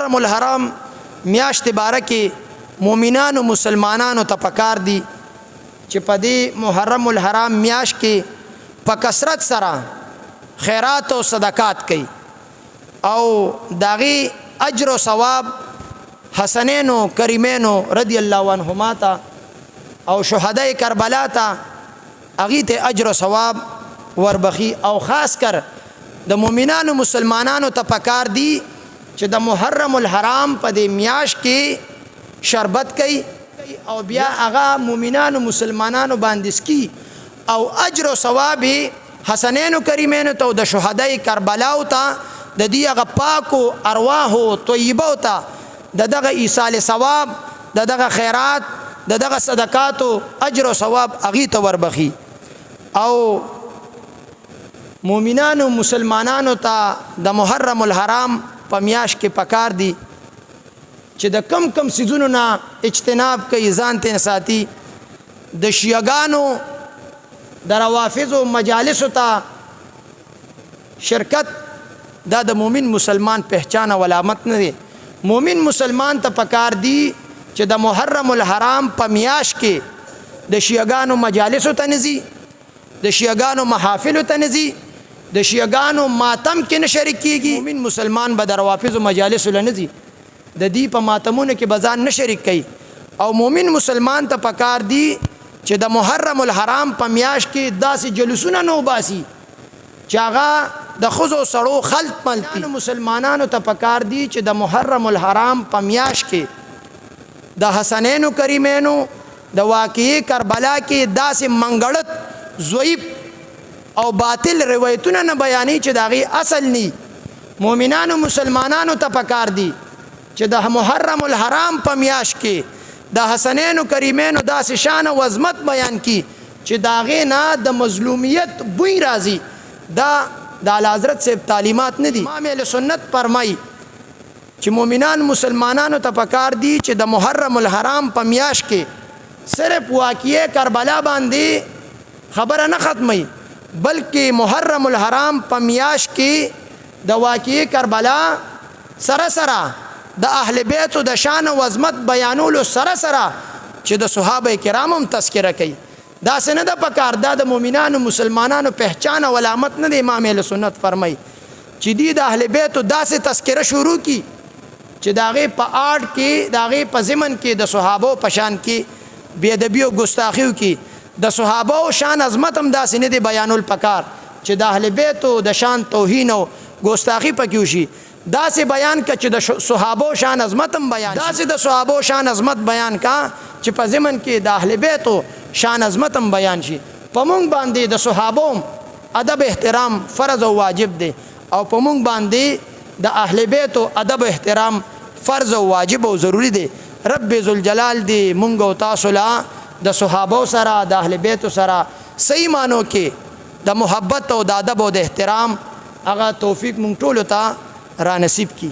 محرم الحرام میاشت بارکه مومنانو مسلمانانو ته پکار دي چې په دې محرم الحرام میاشت کې په کثرت سره خیرات او صدقات کوي او داغي اجر او ثواب حسنین و کریمین رضی الله عنهما تا او شهداء کربلا تا اغي ته اجر او ثواب وربخي او خاص کر د مؤمنانو مسلمانانو ته پکار دي چې د محرم الحرام په دې میاش کې شربت کوي او بیا هغه مؤمنانو مسلمانانو باندې سکی او اجر او ثواب حسنین و کریمین ته د شهداء کربلا او ته د دې هغه پاکو ارواحو طیبو ته دغه ایصال ثواب دغه خیرات دغه صدقات او اجر او ثواب اغي ته وربخي او مؤمنانو مسلمانانو ته د محرم الحرام په میاش کې پکار دي چې د کم سيزونو نه اجتناب کوي ځان ته ساتي د شیعاګانو د روافض مجالس ته شرکت دا د مؤمن مسلمان پہچان او علامت نه دی مومن مسلمان ته پکار دی چې د محرم الحرام په میاش کې د شیعاګانو مجالس ته نزي د شیعاګانو محافل ته نزي د شیعاګانو ماتم کې نه شریک کیږي مومن مسلمان به د روافض مجالس له نزي د دې په ماتمونو کې بزان نه شریک کوي او مومن مسلمان ته پکار دی چې د محرم الحرام په میاش کې داسې جلوسونه نو باسي چې هغه د خزو سړو خلط ملتي مسلمانانو ته پکار دي چې د محرم الحرام په میاش کې د حسنین و کریمینو د واقعي کربلا کې داسې منګړت ضعیف او باطل روایتونه نه بیانې چې داغي اصل ني مؤمنانو مسلمانانو ته پکار دي چې د محرم الحرام په میاش کې د حسنین و کریمینو داسې شان او عظمت بیان کی چې داغه نه د مظلومیت بوی راځي دا د اعلی حضرت سے تعلیمات نه دي امام اهل سنت فرمای چې مؤمنان مسلمانانو ته پکار دي چې د محرم الحرام په میاش کې صرف واقعي کربلا باندې خبره نه ختمي بلکې محرم الحرام په میاش کې د واقعي کربلا سره سره د اهل بیت او د شان او عظمت بیانولو سره سره چې د صحابه کرامو تذکرہ کوي دا سنه د پکار د مؤمنانو مسلمانانو پہچان او علامت نه د امام اهل سنت فرمای چې دی د اهل بیت داسې تذکرہ شروع کی چې داغه په آرټ کې داغه په زمن کې د صحابه په شان کې بی ادبی او ګستاخیو کې د صحابه او شان عظمت هم داسې نه دی بیانول پکار چې د اهل بیت د شان توهین او ګستاخی پکې وشي داسې بیان ک چې د صحابه شان عظمت هم بیان داسې د صحابه شان عظمت بیان کا چې په زمن کې د اهل بیت شان عظمت هم بیان شي په مونږ باندې د صحابه ادب احترام فرض او واجب دی او په مونږ باندې د اهل بیت ادب احترام فرض او واجب او ضروری دی رب ذوالجلال دی مونږ او تاسو لا د صحابه سره د اهل بیت سره صحیح مانو کې د محبت او د ادب او د احترام هغه توفیق مونږ ټول ته را نصیب کی